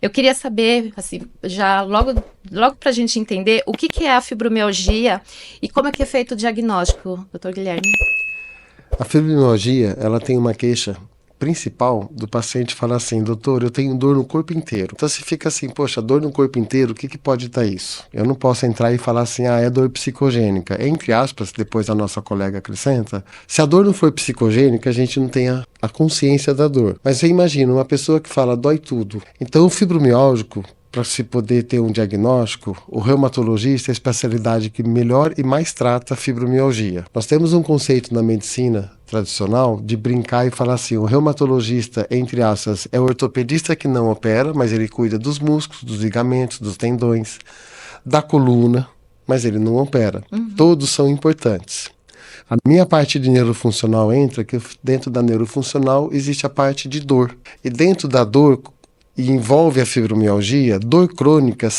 Eu queria saber, assim, já logo para a gente entender o que é a fibromialgia e como é que é feito o diagnóstico, doutor Guilherme. A fibromialgia, ela tem uma queixa principal do paciente falar assim, doutor, eu tenho dor no corpo inteiro. Então você fica assim, poxa, dor no corpo inteiro, o que pode estar isso? Eu não posso entrar e falar assim, é dor psicogênica. Entre aspas, depois a nossa colega acrescenta, se a dor não for psicogênica, a gente não tem a consciência da dor. Mas você imagina, uma pessoa que fala dói tudo. Então o fibromialgico, para se poder ter um diagnóstico, o reumatologista é a especialidade que melhor e mais trata a fibromialgia. Nós temos um conceito na medicina tradicional de brincar e falar assim, o reumatologista, entre aspas, é o ortopedista que não opera, mas ele cuida dos músculos, dos ligamentos, dos tendões, da coluna, mas ele não opera. Todos são importantes. A minha parte de neurofuncional entra, que dentro da neurofuncional existe a parte de dor. E dentro da dor, e envolve a fibromialgia, dor crônica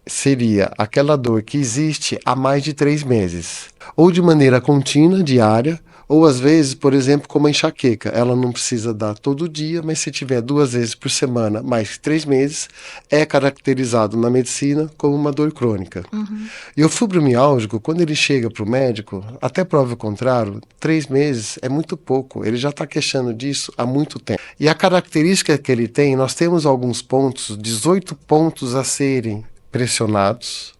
seria aquela dor que existe há mais de 3 meses, ou de maneira contínua, diária, ou às vezes, por exemplo, como a enxaqueca. Ela não precisa dar todo dia, mas se tiver 2 vezes por semana, mais 3 meses, é caracterizado na medicina como uma dor crônica. E o fibromialgico, quando ele chega para o médico, até prova o contrário, 3 meses é muito pouco. Ele já está queixando disso há muito tempo. E a característica que ele tem, nós temos alguns pontos, 18 pontos a serem pressionados,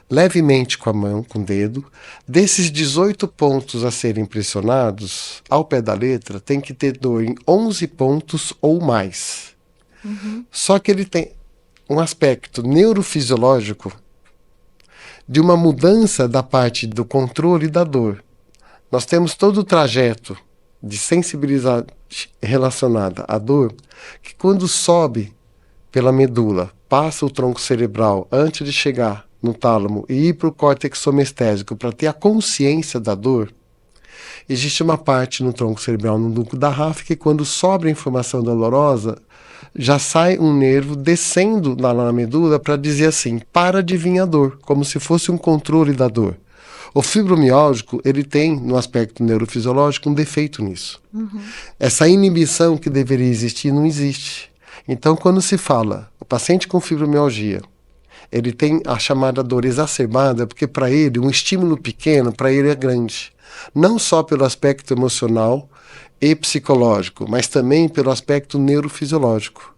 levemente com a mão, com o dedo. Desses 18 pontos a serem pressionados, ao pé da letra, tem que ter dor em 11 pontos ou mais. Só que ele tem um aspecto neurofisiológico de uma mudança da parte do controle da dor. Nós temos todo o trajeto de sensibilidade relacionada à dor, que quando sobe pela medula, passa o tronco cerebral antes de chegar no tálamo e ir para o córtex somestésico para ter a consciência da dor, existe uma parte no tronco cerebral, no núcleo da RAF, que quando sobe a informação dolorosa, já sai um nervo descendo lá na medula para dizer assim, para de vir a dor, como se fosse um controle da dor. O fibromialgico, ele tem, no aspecto neurofisiológico, um defeito nisso. Essa inibição que deveria existir não existe. Então, quando se fala, o paciente com fibromialgia, ele tem a chamada dor exacerbada, porque para ele, um estímulo pequeno, para ele é grande. Não só pelo aspecto emocional e psicológico, mas também pelo aspecto neurofisiológico.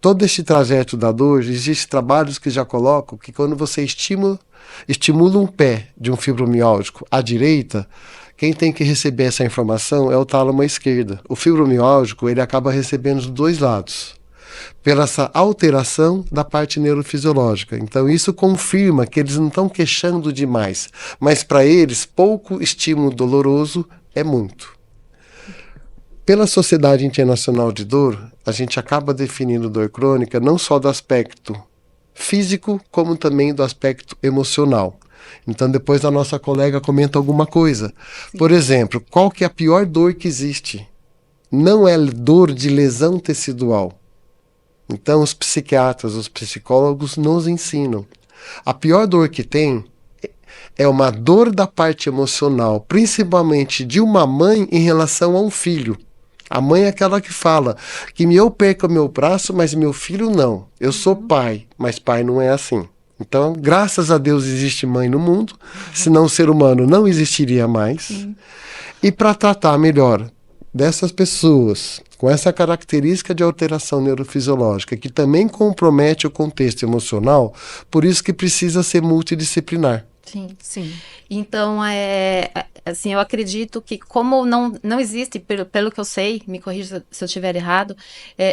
Todo este trajeto da dor, existem trabalhos que já colocam que quando você estimula um pé de um fibromialgico à direita, quem tem que receber essa informação é o tálamo à esquerda. O fibromialgico, ele acaba recebendo os dois lados, pela essa alteração da parte neurofisiológica. Então isso confirma que eles não estão queixando demais, mas para eles pouco estímulo doloroso é muito. Pela Sociedade Internacional de Dor, a gente acaba definindo dor crônica não só do aspecto físico, como também do aspecto emocional. Então depois a nossa colega comenta alguma coisa. Por exemplo, qual que é a pior dor que existe? Não é dor de lesão tecidual. Então os psiquiatras, os psicólogos nos ensinam. A pior dor que tem é uma dor da parte emocional, principalmente de uma mãe em relação a um filho. A mãe é aquela que fala que eu perco meu braço, mas meu filho não. Eu sou pai, mas pai não é assim. Então, graças a Deus existe mãe no mundo, senão o ser humano não existiria mais. E para tratar melhor dessas pessoas com essa característica de alteração neurofisiológica, que também compromete o contexto emocional, por isso que precisa ser multidisciplinar. Sim. Então, assim, eu acredito que como não existe, pelo que eu sei, me corrija se eu estiver errado,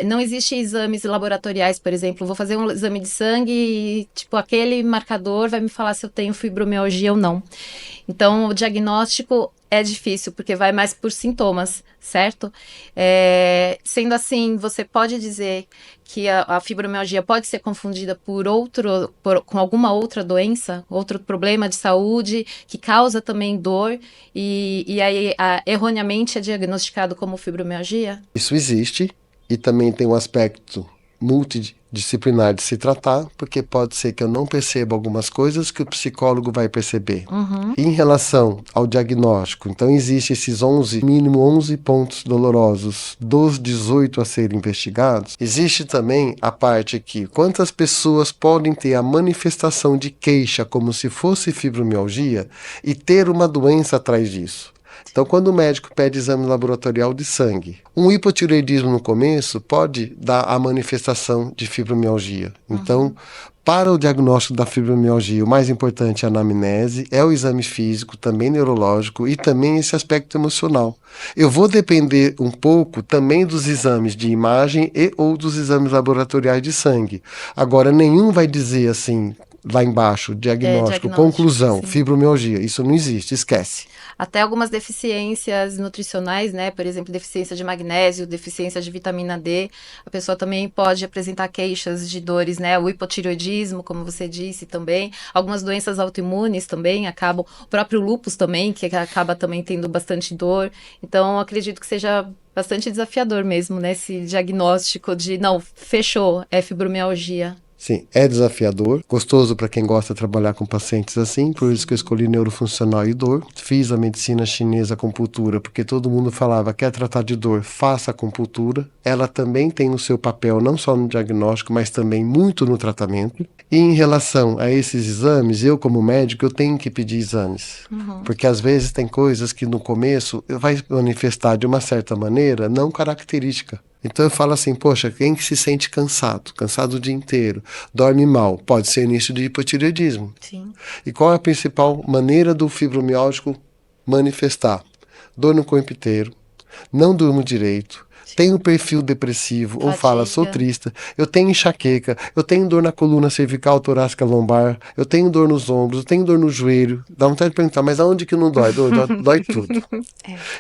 não existe exames laboratoriais, por exemplo, vou fazer um exame de sangue e, tipo, aquele marcador vai me falar se eu tenho fibromialgia ou não. Então, o diagnóstico é difícil, porque vai mais por sintomas, certo? Sendo assim, você pode dizer que a fibromialgia pode ser confundida com alguma outra doença, outro problema de saúde que causa também dor e aí erroneamente é diagnosticado como fibromialgia? Isso existe e também tem um aspecto multidisciplinar de se tratar, porque pode ser que eu não perceba algumas coisas que o psicólogo vai perceber. Em relação ao diagnóstico, então existe esses 11, mínimo 11 pontos dolorosos dos 18 a serem investigados. Existe também a parte aqui, quantas pessoas podem ter a manifestação de queixa como se fosse fibromialgia e ter uma doença atrás disso. Então, quando o médico pede exame laboratorial de sangue, um hipotireoidismo no começo pode dar a manifestação de fibromialgia. Então, para o diagnóstico da fibromialgia, o mais importante é a anamnese, é o exame físico, também neurológico e também esse aspecto emocional. Eu vou depender um pouco também dos exames de imagem e ou dos exames laboratoriais de sangue. Agora, nenhum vai dizer assim, lá embaixo, diagnóstico, conclusão, sim. fibromialgia. Isso não existe, esquece. Até algumas deficiências nutricionais, né? Por exemplo, deficiência de magnésio, deficiência de vitamina D. A pessoa também pode apresentar queixas de dores, né? O hipotireoidismo, como você disse também. Algumas doenças autoimunes também acabam. O próprio lúpus também, que acaba também tendo bastante dor. Então, acredito que seja bastante desafiador mesmo, né? Esse diagnóstico de, não, fechou, é fibromialgia. Sim, é desafiador, gostoso para quem gosta de trabalhar com pacientes assim, por isso que eu escolhi neurofuncional e dor. Fiz a medicina chinesa acupuntura, porque todo mundo falava, quer tratar de dor, faça acupuntura. Ela também tem o seu papel, não só no diagnóstico, mas também muito no tratamento. E em relação a esses exames, eu como médico, eu tenho que pedir exames. Porque às vezes tem coisas que no começo vai manifestar de uma certa maneira não característica. Então eu falo assim, poxa, quem que se sente cansado o dia inteiro, dorme mal, pode ser início de hipotireoidismo. Sim. E qual é a principal maneira do fibromialgico manifestar? Dor no corpo inteiro, não durmo direito, tenho perfil depressivo, ou fala, sou triste, eu tenho enxaqueca, eu tenho dor na coluna cervical, torácica, lombar, eu tenho dor nos ombros, eu tenho dor no joelho. Dá vontade de perguntar, mas aonde que não dói? Dói tudo.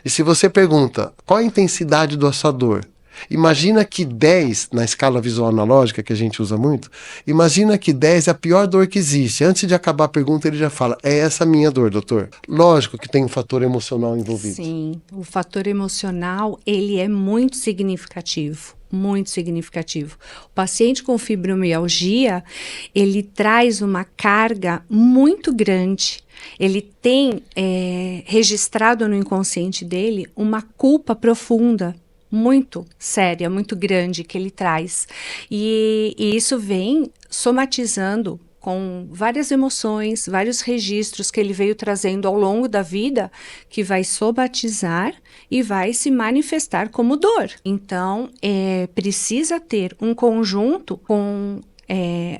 E se você pergunta, qual a intensidade da sua dor? Imagina que 10, na escala visual analógica, que a gente usa muito, imagina que 10 é a pior dor que existe. Antes de acabar a pergunta, ele já fala, é essa a minha dor, doutor. Lógico que tem um fator emocional envolvido. Sim, o fator emocional, ele é muito significativo. Muito significativo. O paciente com fibromialgia, ele traz uma carga muito grande. Ele tem registrado no inconsciente dele uma culpa profunda, muito séria, muito grande que ele traz. E isso vem somatizando com várias emoções, vários registros que ele veio trazendo ao longo da vida, que vai somatizar e vai se manifestar como dor. Então, precisa ter um conjunto com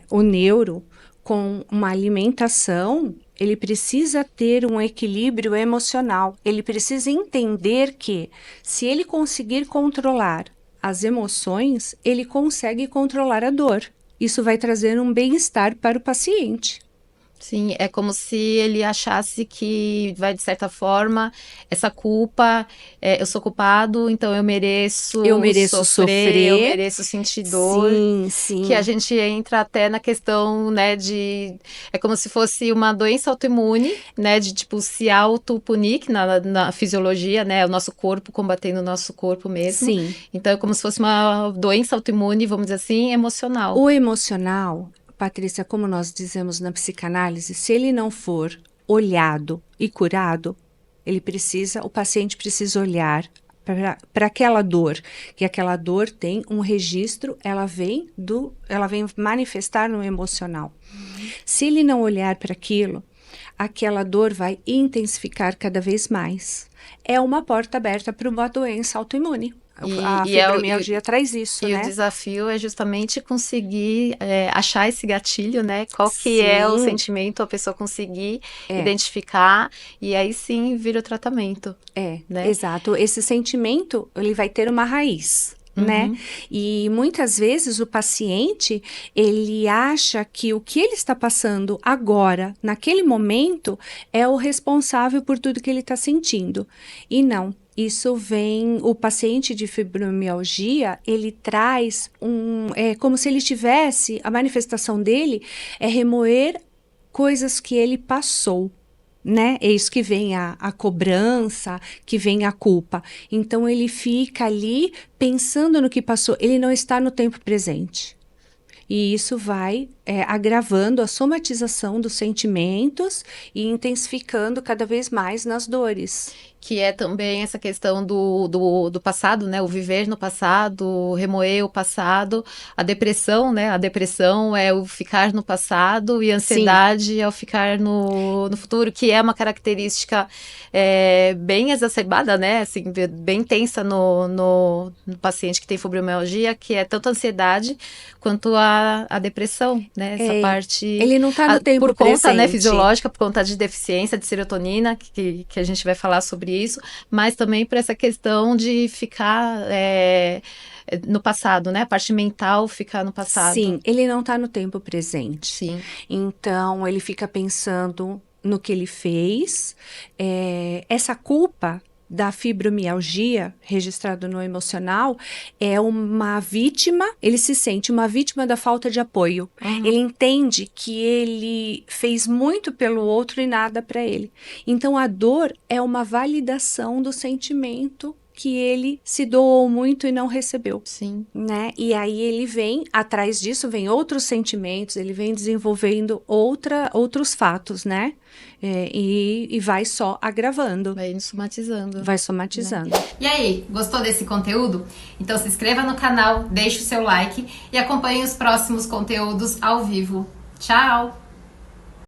o neuro, com uma alimentação. Ele precisa ter um equilíbrio emocional. Ele precisa entender que, se ele conseguir controlar as emoções, ele consegue controlar a dor. Isso vai trazer um bem-estar para o paciente. Sim, é como se ele achasse que vai, de certa forma, essa culpa, eu sou culpado, então eu mereço sofrer, eu mereço sentir dor. Sim, sim. Que a gente entra até na questão, né, é como se fosse uma doença autoimune, né, de tipo se autopunir na fisiologia, né, o nosso corpo combatendo o nosso corpo mesmo. Sim. Então é como se fosse uma doença autoimune, vamos dizer assim, emocional. O emocional, Patrícia, como nós dizemos na psicanálise, se ele não for olhado e curado, o paciente precisa olhar para aquela dor, que aquela dor tem um registro, ela vem manifestar no emocional. Se ele não olhar para aquilo, aquela dor vai intensificar cada vez mais. É uma porta aberta para uma doença autoimune. A fibromialgia traz isso, e né? o desafio é justamente conseguir achar esse gatilho, né? Qual que é o sentimento, a pessoa conseguir identificar, e aí sim vira o tratamento. Né? Exato. Esse sentimento, ele vai ter uma raiz. Né? E muitas vezes o paciente, ele acha que o que ele está passando agora, naquele momento, é o responsável por tudo que ele está sentindo. E não. Isso vem, o paciente de fibromialgia, ele traz como se ele tivesse, a manifestação dele é remoer coisas que ele passou. né? É isso que vem a cobrança, que vem a culpa. Então, ele fica ali pensando no que passou, ele não está no tempo presente. E isso vai agravando a somatização dos sentimentos e intensificando cada vez mais nas dores. Que é também essa questão do passado, né? O viver no passado, remoer o passado, a depressão, né? A depressão é o ficar no passado e a ansiedade é o ficar no futuro, que é uma característica bem exacerbada, né? Assim, bem intensa no paciente que tem fibromialgia, que é tanto a ansiedade quanto a depressão, né? Essa parte... Ele não está no tempo por conta, presente. né, fisiológica, por conta de deficiência de serotonina, que a gente vai falar sobre isso, mas também por essa questão de ficar no passado, né? A parte mental ficar no passado. Sim, ele não está no tempo presente. Sim. Então, ele fica pensando no que ele fez. Essa culpa da fibromialgia, registrado no emocional, é uma vítima, ele se sente uma vítima da falta de apoio. Uhum. Ele entende que ele fez muito pelo outro e nada para ele. Então, a dor é uma validação do sentimento que ele se doou muito e não recebeu. Sim. Né? E aí ele vem, atrás disso, vem outros sentimentos, ele vem desenvolvendo outros fatos, né? E vai só agravando. Vai somatizando. Vai somatizando. Né? E aí, gostou desse conteúdo? Então se inscreva no canal, deixe o seu like e acompanhe os próximos conteúdos ao vivo. Tchau!